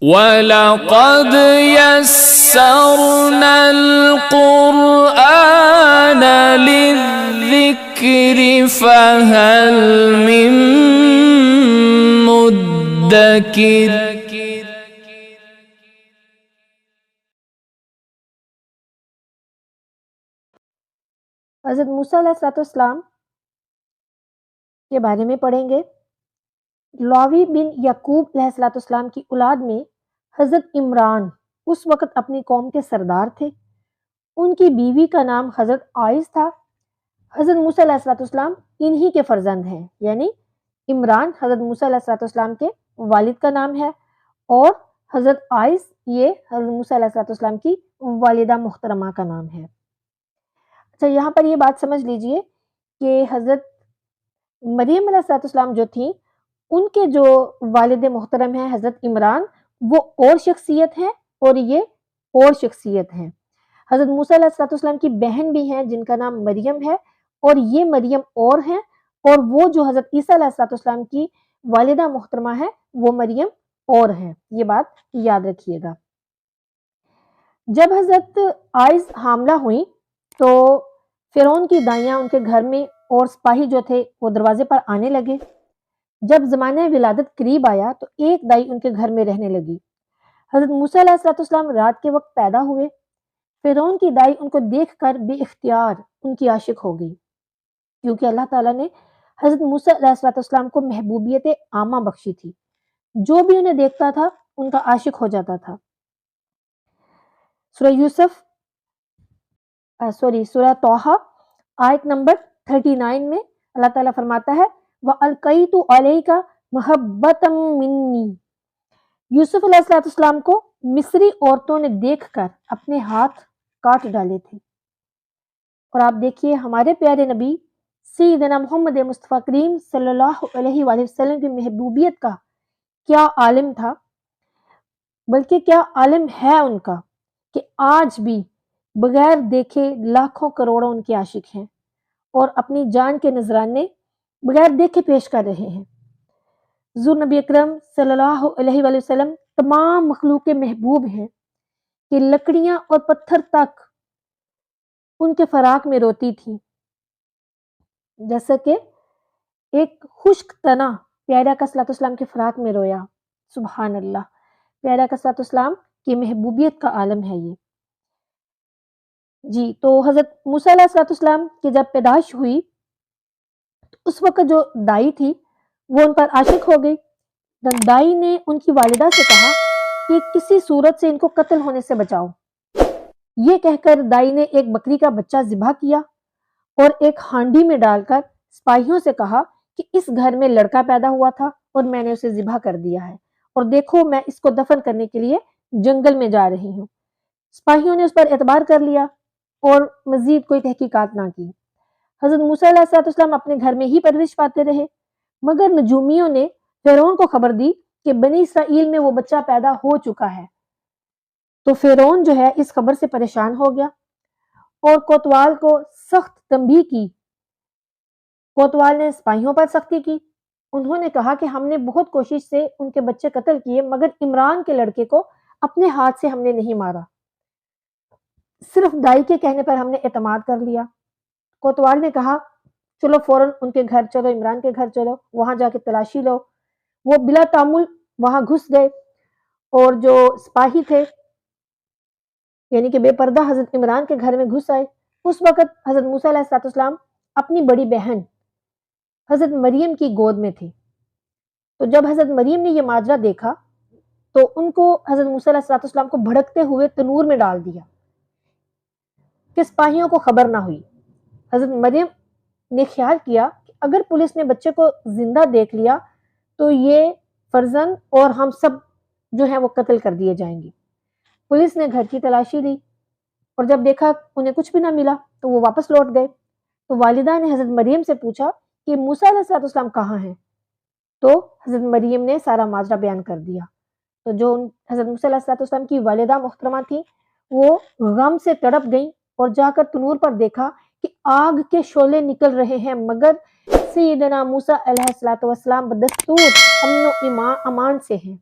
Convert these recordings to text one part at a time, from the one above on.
وَلَقَدْ يَسَّرْنَا الْقُرْآنَ لِلذِّكْرِ فَهَلْ مِن مُّدَّكِرٍ۔ حضرت موسیٰ علیہ السلام کے بارے میں پڑھیں گے۔ لاوی بن یعقوب علیہ السلام کی اولاد میں حضرت عمران اس وقت اپنی قوم کے سردار تھے۔ ان کی بیوی کا نام حضرت عائز تھا۔ حضرت موسیٰ علیہ السلام انہی کے فرزند ہیں، یعنی عمران حضرت موسیٰ علیہ السلام کے والد کا نام ہے، اور حضرت عائز یہ حضرت موسیٰ علیہ السلام کی والدہ محترمہ کا نام ہے۔ اچھا، یہاں پر یہ بات سمجھ لیجئے کہ حضرت مریم علیہ السلام جو تھیں، ان کے جو والد محترم ہیں حضرت عمران، وہ اور شخصیت ہیں اور یہ اور شخصیت ہیں۔ حضرت موسیٰ علیہ السلام کی بہن بھی ہیں جن کا نام مریم ہے، اور یہ مریم اور ہیں، اور وہ جو حضرت عیسیٰ علیہ السلام کی والدہ محترمہ ہے وہ مریم اور ہیں۔ یہ بات یاد رکھیے گا۔ جب حضرت عائز حاملہ ہوئیں تو فرعون کی دائیاں ان کے گھر میں اور سپاہی جو تھے وہ دروازے پر آنے لگے۔ جب زمانہ ولادت قریب آیا تو ایک دائی ان کے گھر میں رہنے لگی۔ حضرت موسیٰ علیہ السلام رات کے وقت پیدا ہوئے۔ فرعون کی دائی ان کو دیکھ کر بے اختیار ان کی عاشق ہو گئی، کیونکہ اللہ تعالیٰ نے حضرت موسیٰ علیہ السلام کو محبوبیت عامہ بخشی تھی۔ جو بھی انہیں دیکھتا تھا ان کا عاشق ہو جاتا تھا۔ سورہ طٰہٰ آیت نمبر 39 میں اللہ تعالیٰ فرماتا ہے وَأَلْقَيْتُ عَلَيْكَ مَحَبَّةً مِّنِّي۔ یوسف علیہ السلام کو مصری عورتوں نے دیکھ کر اپنے ہاتھ کاٹ ڈالے تھے۔ اور آپ دیکھیے ہمارے پیارے نبی سیدنا محمد مصطفیٰ کریم صلی اللہ علیہ وآلہ وسلم کی محبوبیت کا کیا عالم تھا، بلکہ کیا عالم ہے ان کا، کہ آج بھی بغیر دیکھے لاکھوں کروڑوں ان کے عاشق ہیں اور اپنی جان کے نذرانے بغیر دیکھے پیش کر رہے ہیں۔ حضور نبی اکرم صلی اللہ علیہ وآلہ وسلم تمام مخلوق کے محبوب ہیں کہ لکڑیاں اور پتھر تک ان کے فراق میں روتی تھی، جیسا کہ ایک خشک تنا پیارا کا صلی اللہ علیہ وسلم کے فراق میں رویا۔ سبحان اللہ، پیارا کا صلی اللہ علیہ وسلم کی محبوبیت کا عالم ہے یہ۔ جی، تو حضرت موسیٰ علیہ السلام کی جب پیدائش ہوئی تو اس وقت جو دائی تھی وہ ان پر عاشق ہو گئی۔ دائی نے ان کی والدہ سے کہا کہ کسی صورت سے ان کو قتل ہونے سے بچاؤ۔ یہ کہہ کر دائی نے ایک بکری کا بچہ ذبح کیا اور ایک ہانڈی میں ڈال کر سپاہیوں سے کہا کہ اس گھر میں لڑکا پیدا ہوا تھا اور میں نے اسے ذبح کر دیا ہے، اور دیکھو میں اس کو دفن کرنے کے لیے جنگل میں جا رہی ہوں۔ سپاہیوں نے اس پر اعتبار کر لیا اور مزید کوئی تحقیقات نہ کی۔ حضرت موسیٰ علیہ السلام اپنے گھر میں ہی پرورش پاتے رہے، مگر نجومیوں نے فرعون کو خبر دی کہ بنی اسرائیل میں وہ بچہ پیدا ہو چکا ہے۔ تو فرعون جو ہے اس خبر سے پریشان ہو گیا اور کوتوال کو سخت تنبیہ کی۔ کوتوال نے سپاہیوں پر سختی کی۔ انہوں نے کہا کہ ہم نے بہت کوشش سے ان کے بچے قتل کیے، مگر عمران کے لڑکے کو اپنے ہاتھ سے ہم نے نہیں مارا، صرف دائی کے کہنے پر ہم نے اعتماد کر لیا۔ کوتوال نے کہا چلو فوراً ان کے گھر چلو، عمران کے گھر چلو، وہاں جا کے تلاشی لو۔ وہ بلا تعمل وہاں گھس گئے، اور جو سپاہی تھے یعنی کہ بے پردہ حضرت عمران کے گھر میں گھس آئے۔ اس وقت حضرت موسیٰ علیہ السلام اپنی بڑی بہن حضرت مریم کی گود میں تھے۔ تو جب حضرت مریم نے یہ ماجرا دیکھا تو ان کو حضرت موسیٰ علیہ السلام کو بھڑکتے ہوئے تنور میں ڈال دیا کہ سپاہیوں کو خبر نہ ہوئی۔ حضرت مریم نے خیال کیا کہ اگر پولیس نے بچے کو زندہ دیکھ لیا تو یہ فرزند اور ہم سب جو ہیں وہ قتل کر دیے جائیں گے۔ پولیس نے گھر کی تلاشی لی اور جب دیکھا انہیں کچھ بھی نہ ملا تو وہ واپس لوٹ گئے۔ تو والدہ نے حضرت مریم سے پوچھا کہ موسیٰ علیہ السلام کہاں ہیں؟ تو حضرت مریم نے سارا ماجرا بیان کر دیا۔ تو جو حضرت موسیٰ علیہ السلام کی والدہ محترمہ تھی وہ غم سے تڑپ گئیں اور جا کر تنور پر دیکھا کہ آگ کے شعلے نکل رہے ہیں، مگر سیدنا موسیٰ علیہ السلام بدستور امن و امان سے ہیں۔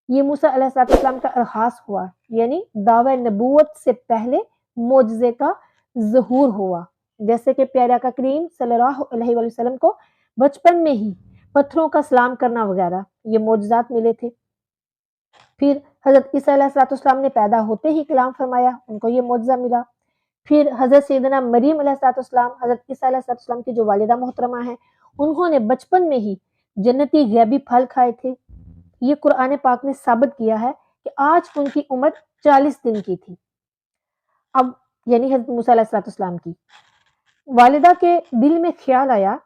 یہ موسیٰ علیہ السلام کا ارخاص ہوا، یعنی دعوی نبوت سے پہلے معجزے کا ظہور ہوا، جیسے کہ پیارے آقا کریم صلی اللہ علیہ وآلہ وسلم کو بچپن میں ہی پتھروں کا سلام کرنا وغیرہ یہ معجزات ملے تھے۔ پھر حضرت عیسیٰ علیہ السلام نے پیدا ہوتے ہی کلام فرمایا، ان کو یہ معجزہ ملا۔ پھر حضرت سیدنا مریم علیہ السلام، حضرت عیسیٰ علیہ السلام کی جو والدہ محترمہ ہیں، انہوں نے بچپن میں ہی جنتی غیبی پھل کھائے تھے۔ یہ قرآن پاک نے ثابت کیا ہے کہ آج ان کی عمر 40 دن کی تھی۔ اب یعنی حضرت موسیٰ علیہ السلام کی والدہ کے دل میں خیال آیا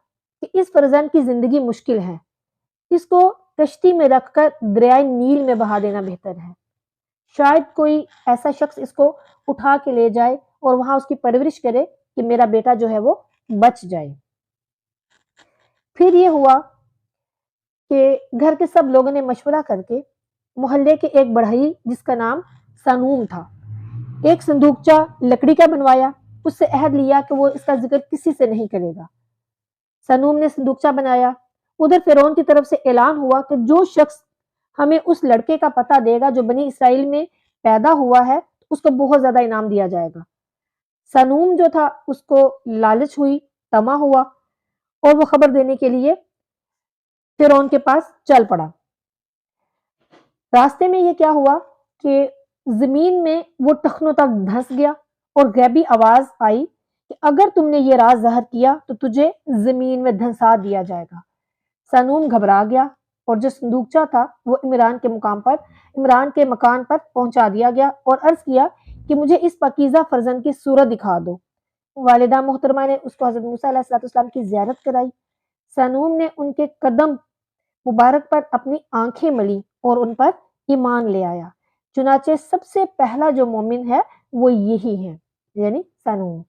کہ اس فرزند کی زندگی مشکل ہے، اس کو کشتی میں رکھ کر دریائے نیل میں بہا دینا بہتر ہے، شاید کوئی ایسا شخص اس کو اٹھا کے لے جائے اور وہاں اس کی پرورش کرے کہ میرا بیٹا جو ہے وہ بچ جائے۔ پھر یہ ہوا کہ گھر کے سب لوگوں نے مشورہ کر کے محلے کے ایک بڑھئی جس کا نام سانوم تھا، ایک صندوقچہ لکڑی کا بنوایا، اس سے عہد لیا کہ وہ اس کا ذکر کسی سے نہیں کرے گا۔ سانوم نے صندوقچہ بنایا۔ ادھر فرعون کی طرف سے اعلان ہوا کہ جو شخص ہمیں اس لڑکے کا پتہ دے گا جو بنی اسرائیل میں پیدا ہوا ہے اس کو بہت زیادہ انعام دیا جائے گا۔ سانوم جو تھا اس کو لالچ ہوئی، طمع ہوا اور وہ خبر دینے کے لیے فرعون کے پاس چل پڑا۔ راستے میں یہ کیا ہوا کہ زمین میں وہ ٹخنوں تک دھنس گیا اور غیبی آواز آئی کہ اگر تم نے یہ راز ظاہر کیا تو تجھے زمین میں دھنسا دیا جائے گا۔ سانوم گھبرا گیا اور جو صندوقچہ تھا وہ عمران کے مکان پر پہنچا دیا گیا اور عرض کیا کہ مجھے اس پاکیزہ فرزند کی صورت دکھا دو۔ والدہ محترمہ نے اس کو حضرت موسیٰ علیہ السلام کی زیارت کرائی۔ سانوم نے ان کے قدم مبارک پر اپنی آنکھیں ملی اور ان پر ایمان لے آیا۔ چنانچہ سب سے پہلا جو مومن ہے وہ یہی ہے، یعنی سانوم۔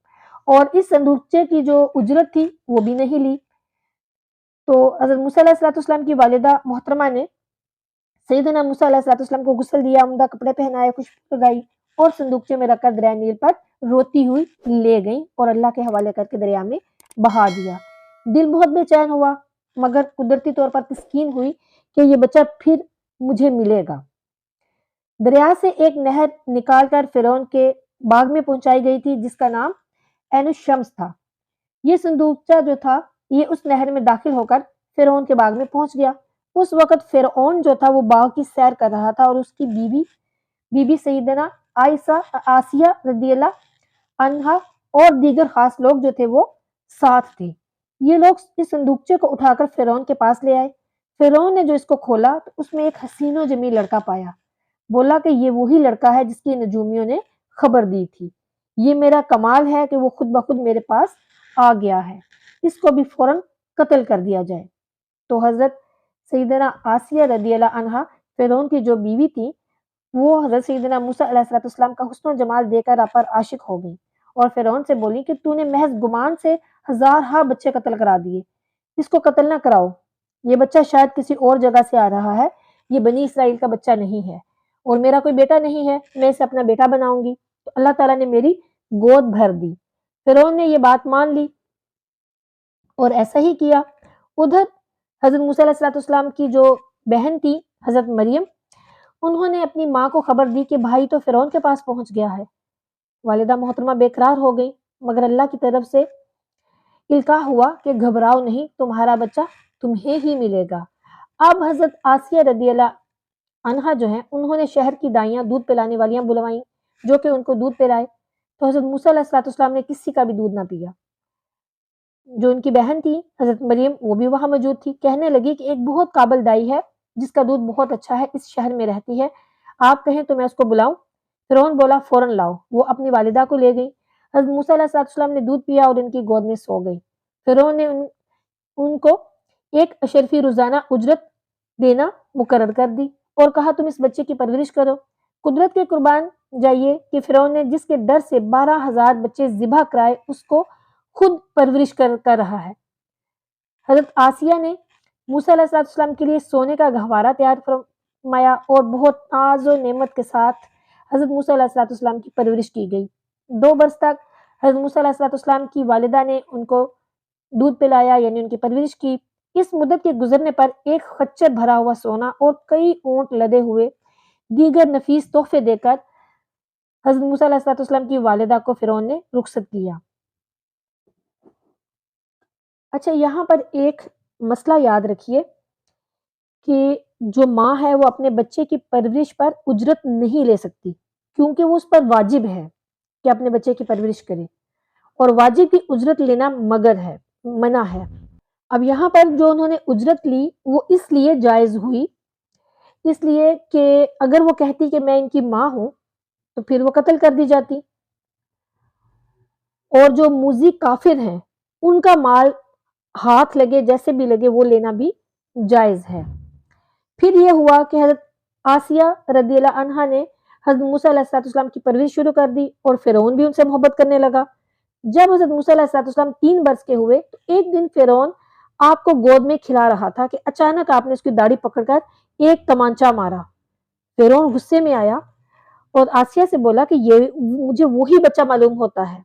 اور اس صندوقچے کی جو اجرت تھی وہ بھی نہیں لی۔ تو حضرت موسیٰ علیہ السلام کی والدہ محترمہ نے سیدنا موسیٰ علیہ السلام کو غسل دیا، عمدہ کپڑے پہنائے، خوشبو لگائی اور صندوقچے میں رکھ کر دریائے نیل پر روتی ہوئی لے گئیں اور اللہ کے حوالے کر کے دریا میں بہا دیا۔ دل بہت بے چین ہوا مگر قدرتی طور پر تسکین ہوئی کہ یہ بچہ پھر مجھے ملے گا۔ دریا سے ایک نہر نکال کر فرعون کے باغ میں پہنچائی گئی تھی جس کا نام عین الشمس تھا۔ یہ صندوقچہ جو تھا یہ اس نہر میں داخل ہو کر فرعون کے باغ میں پہنچ گیا۔ اس وقت فرعون جو تھا وہ باغ کی سیر کر رہا تھا اور اس کی بیوی سیدنا آسیہ رضی اللہ عنہا اور دیگر خاص لوگ جو تھے وہ ساتھ تھے۔ یہ لوگ اس صندوقچے کو اٹھا کر فرعون کے پاس لے آئے۔ فرعون نے جو اس کو کھولا تو اس میں ایک حسین و جمیل لڑکا پایا۔ بولا کہ یہ وہی لڑکا ہے جس کی نجومیوں نے خبر دی تھی۔ یہ میرا کمال ہے کہ وہ خود بخود میرے پاس آ گیا ہے، اس کو بھی فوراً قتل کر دیا جائے۔ تو حضرت سیدنا آسیہ رضی اللہ عنہا فرعون کی جو بیوی تھی وہ حضرت سیدنا موسیٰ علیہ السلام کا حسن و جمال دے کر آپ پر عاشق ہو گئی اور فرعون سے بولی کہ تو نے محض گمان سے ہزارہا بچے قتل کرا دیے، اس کو قتل نہ کراؤ، یہ بچہ شاید کسی اور جگہ سے آ رہا ہے، یہ بنی اسرائیل کا بچہ نہیں ہے اور میرا کوئی بیٹا نہیں ہے، میں اسے اپنا بیٹا بناؤں گی۔ تو اللہ تعالیٰ نے میری گود بھر دی۔ فرعون نے یہ بات مان لی اور ایسا ہی کیا۔ ادھر حضرت موسیٰ علیہ السلام کی جو بہن تھی حضرت مریم، انہوں نے اپنی ماں کو خبر دی کہ بھائی تو فرعون کے پاس پہنچ گیا ہے۔ والدہ محترمہ بے قرار ہو گئی مگر اللہ کی طرف سے القاء ہوا کہ گھبراؤ نہیں، تمہارا بچہ تمہیں ہی ملے گا۔ اب حضرت آسیہ رضی اللہ عنہا جو ہیں انہوں نے شہر کی دائیاں دودھ پلانے والیاں بلوائیں جو کہ ان کو دودھ پلائے۔ تو حضرت موسیٰ علیہ السلام نے کسی کا بھی دودھ نہ پیا۔ جو ان کی بہن تھی حضرت مریم وہ بھی وہاں موجود تھی، کہنے لگی کہ ایک بہت قابل دائی ہے جس کا دودھ بہت اچھا ہے، اس شہر میں رہتی ہے، آپ کہیں تو میں اس کو بلاؤں؟ فرعون بولا فوراً لاؤ۔ وہ اپنی والدہ کو لے گئی۔ حضرت موسیٰ علیہ السلام نے دودھ پیا اور ان کی گود میں سو گئی۔ فرعون نے ان کو ایک اشرفی روزانہ اجرت دینا مقرر کر دی اور کہا تم اس بچے کی پرورش کرو۔ قدرت کے قربان جائیے کہ فرعون نے جس کے ڈر سے 12,000 بچے ذبح کرائے اس کو خود پرورش کر رہا ہے۔ حضرت آسیہ نے موسیٰ علیہ السلام کے لیے سونے کا گہوارہ تیار فرمایا اور بہت ناز و نعمت کے ساتھ حضرت موسیٰ علیہ السلام کی پرورش کی گئی۔ 2 برس تک حضرت موسیٰ علیہ السلام کی والدہ نے ان کو دودھ پلایا یعنی ان کی پرورش کی۔ اس مدت کے گزرنے پر ایک خچر بھرا ہوا سونا اور کئی اونٹ لدے ہوئے دیگر نفیس تحفے دے کر حضرت موسیٰ علیہ السلام کی والدہ کو فرعون نے رخصت کیا۔ اچھا، یہاں پر ایک مسئلہ یاد رکھیے کہ جو ماں ہے وہ اپنے بچے کی پرورش پر اجرت نہیں لے سکتی، کیونکہ وہ اس پر واجب ہے کہ اپنے بچے کی پرورش کرے، اور واجب کی اجرت لینا مگر ہے، منع ہے۔ اب یہاں پر جو انہوں نے اجرت لی وہ اس لیے جائز ہوئی، اس لیے کہ اگر وہ کہتی کہ میں ان کی ماں ہوں تو پھر وہ قتل کر دی جاتی، اور جو موذی کافر ہیں ان کا مال ہاتھ لگے جیسے بھی لگے وہ لینا بھی جائز ہے۔ پھر یہ ہوا کہ حضرت آسیہ رضی اللہ عنہا نے حضرت موسیٰ علیہ السلام کی پرورش شروع کر دی، اور فرعون بھی ان سے محبت کرنے لگا۔ جب حضرت موسیٰ علیہ السلام 3 برس کے ہوئے تو ایک دن فرعون آپ کو گود میں کھلا رہا تھا کہ اچانک آپ نے اس کی داڑھی پکڑ کر ایک تمانچہ مارا۔ فرعون غصے میں آیا اور آسیہ سے بولا کہ یہ مجھے وہی بچہ معلوم ہوتا ہے،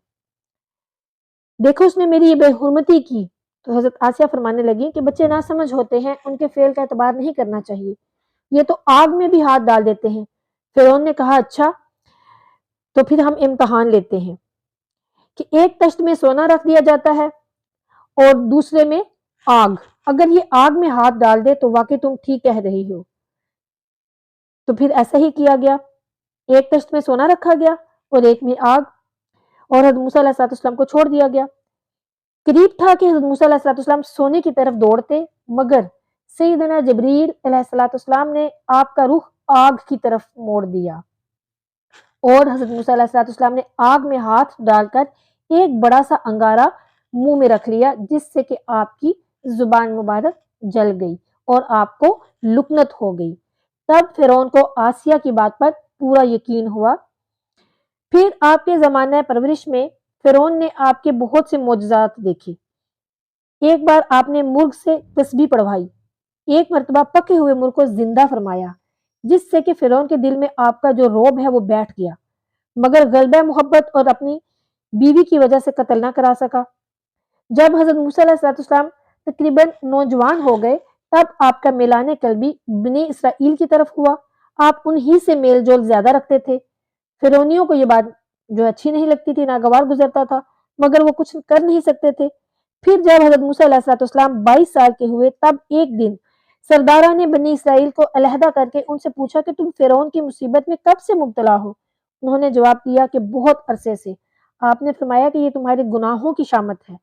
دیکھو اس نے میری یہ بے حرمتی کی۔ تو حضرت آسیہ فرمانے لگی کہ بچے ناسمجھ ہوتے ہیں، ان کے فعل کا اعتبار نہیں کرنا چاہیے، یہ تو آگ میں بھی ہاتھ ڈال دیتے ہیں۔ فرعون نے کہا اچھا تو پھر ہم امتحان لیتے ہیں کہ ایک تشت میں سونا رکھ دیا جاتا ہے اور دوسرے میں آگ، اگر یہ آگ میں ہاتھ ڈال دے تو واقعی تم ٹھیک کہہ رہی ہو۔ تو پھر ایسا ہی کیا گیا، ایک تشت میں سونا رکھا گیا اور ایک میں آگ، اور حضرت موسیٰ علیہ السلام کو چھوڑ دیا گیا۔ قریب تھا کہ حضرت موسیٰ علیہ السلام سونے کی طرف دوڑتے، مگر سیدنا جبریل علیہ السلام نے آپ کا رخ آگ کی طرف موڑ دیا، اور حضرت موسیٰ علیہ السلام نے آگ میں ہاتھ ڈال کر ایک بڑا سا انگارہ منہ میں رکھ لیا، جس سے کہ آپ کی زبان مبارک جل گئی اور آپ کو لکنت ہو گئی۔ تب فرعون کو آسیہ کی بات پر پورا یقین ہوا۔ پھر آپ کے زمانہ پرورش میں فرعون نے آپ کے بہت سے معجزات دیکھے۔ ایک بار آپ نے مرغ سے تسبیح پڑھوائی، ایک مرتبہ پکے ہوئے مرغ کو زندہ فرمایا، جس سے کہ فرعون کے دل میں آپ کا جو رعب ہے وہ بیٹھ گیا، مگر غلبہ محبت اور اپنی بیوی کی وجہ سے قتل نہ کرا سکا۔ جب حضرت موسیٰ علیہ السلام تقریباً نوجوان ہو گئے تب آپ کا میلان قلبی بنی اسرائیل کی طرف ہوا، آپ انہی سے میل جول زیادہ رکھتے تھے۔ فرعونیوں کو یہ بات جو اچھی نہیں لگتی تھی، ناگوار گزرتا تھا، مگر وہ کچھ کر نہیں سکتے تھے۔ پھر جب حضرت موسیٰ علیہ السلام 22 سال کے ہوئے تب ایک دن سرداران نے بنی اسرائیل کو علیحدہ کر کے ان سے پوچھا کہ تم فرعون کی مصیبت میں کب سے مبتلا ہو؟ انہوں نے جواب دیا کہ بہت عرصے سے۔ آپ نے فرمایا کہ یہ تمہارے گناہوں کی شامت ہے،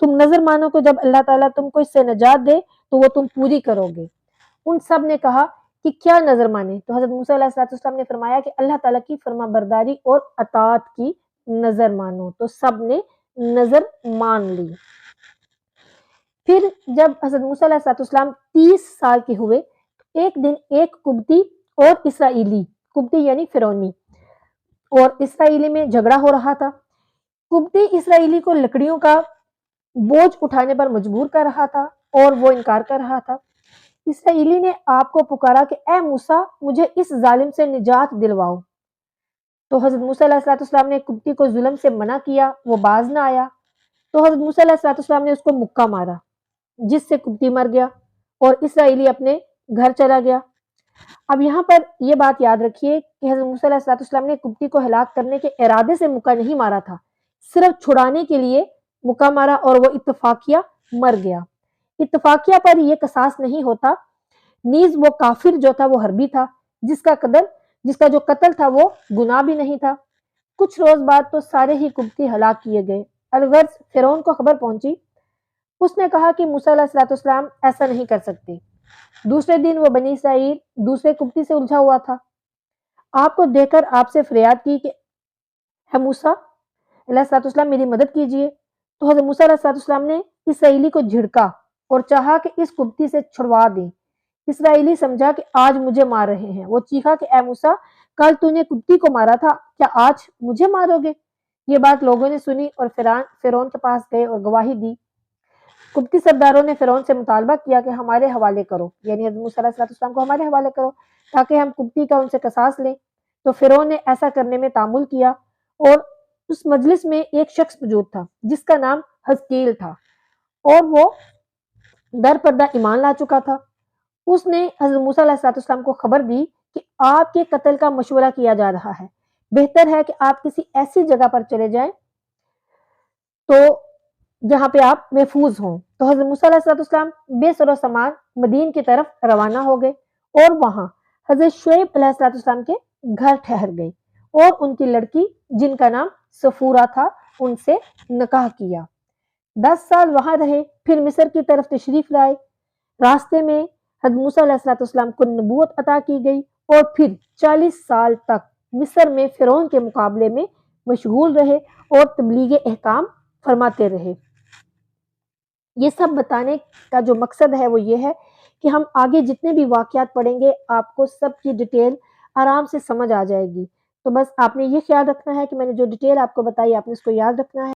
تم نظر مانو کہ جب اللہ تعالیٰ تم کو اس سے نجات دے تو وہ تم پوری کرو گے۔ ان سب نے کہا کہ کیا نظر مانے؟ تو حضرت موسیٰ علیہ السلام نے فرمایا کہ اللہ تعالیٰ کی فرما برداری اور اطاعت کی نظر مانو۔ تو سب نے نظر مان لی۔ پھر جب حضرت موسیٰ علیہ السلام 30 سال کے ہوئے تو ایک دن ایک قبطی اور اسرائیلی، قبطی یعنی فرعونی اور اسرائیلی میں جھگڑا ہو رہا تھا۔ قبطی اسرائیلی کو لکڑیوں کا بوجھ اٹھانے پر مجبور کر رہا تھا اور وہ انکار کر رہا تھا۔ اسرائیلی نے آپ کو پکارا کہ اے موسیٰ مجھے اس ظالم سے نجات دلواؤ۔ تو حضرت موسیٰ علیہ السلام نے قبطی کو ظلم سے منع کیا، وہ باز نہ آیا، تو حضرت موسیٰ علیہ السلام نے اس کو مکہ مارا، جس سے قبطی مر گیا اور اسرائیلی اپنے گھر چلا گیا۔ اب یہاں پر یہ بات یاد رکھیے کہ حضرت موسیٰ علیہ السلام نے قبطی کو ہلاک کرنے کے ارادے سے مکہ نہیں مارا تھا، صرف چھڑانے کے لیے مکہ مارا اور وہ اتفاقیہ مر گیا۔ اتفاقیہ پر یہ قصاص نہیں ہوتا، نیز وہ کافر جو تھا وہ حربی تھا، جس کا جو قتل تھا وہ گناہ بھی نہیں تھا۔ کچھ روز بعد تو سارے ہی قبطی ہلاک کیے گئے۔ الغرض فرعون کو خبر پہنچی، اس نے کہا کہ موسیٰ علیہ السلام ایسا نہیں کر سکتے۔ دوسرے دن وہ بنی اسرائیل دوسرے قبطی سے الجھا ہوا تھا، آپ کو دیکھ کر آپ سے فریاد کی کہ اے موسیٰ علیہ السلام میری مدد کیجیے۔ تو حضرت موسیٰ علیہ السلام نے اسرائیلی کو جھڑکا اور چاہا کہ اس قبطی سے چھڑوا دیں۔ اسرائیلی سمجھا کہ آج مجھے مار رہے ہیں، وہ چیخا کہ اے موسیٰ کل تو نے قبطی کو مارا تھا، کیا آج مجھے مارو گے؟ یہ بات لوگوں نے سنی اور فرعون کے پاس گئے اور گواہی دی۔ قبطی سرداروں نے فرعون سے مطالبہ کیا کہ ہمارے حوالے کرو، یعنی حضرت موسیٰ علیہ السلام کو ہمارے حوالے کرو تاکہ ہم قبطی کا ان سے قصاص لیں۔ تو فرعون نے ایسا کرنے میں تعامل کیا، اور اس مجلس میں ایک شخص موجود تھا جس کا نام حزقیل تھا، اور وہ در پردہ ایمان لا چکا تھا۔ اس نے حضرت موسیٰ علیہ السلام کو خبر دی کہ آپ کے قتل کا مشورہ کیا جا رہا ہے، بہتر ہے کہ آپ کسی ایسی جگہ پر چلے جائیں تو جہاں پہ آپ محفوظ ہوں۔ تو حضرت موسیٰ علیہ السلام بے سر و سامان مدین کی طرف روانہ ہو گئے اور وہاں حضرت شعیب علیہ السلام کے گھر ٹھہر گئے اور ان کی لڑکی جن کا نام صفورہ تھا ان سے نکاح کیا۔ 10 سال وہاں رہے، پھر مصر کی طرف تشریف لائے۔ راستے میں حضرت موسیٰ علیہ السلام کو نبوت عطا کی گئی اور پھر 40 سال تک مصر میں فرعون کے مقابلے میں مشغول رہے اور تبلیغ احکام فرماتے رہے۔ یہ سب بتانے کا جو مقصد ہے وہ یہ ہے کہ ہم آگے جتنے بھی واقعات پڑھیں گے آپ کو سب کی ڈیٹیل آرام سے سمجھ آ جائے گی۔ تو بس آپ نے یہ خیال رکھنا ہے کہ میں نے جو ڈیٹیل آپ کو بتائی آپ نے اس کو یاد رکھنا ہے۔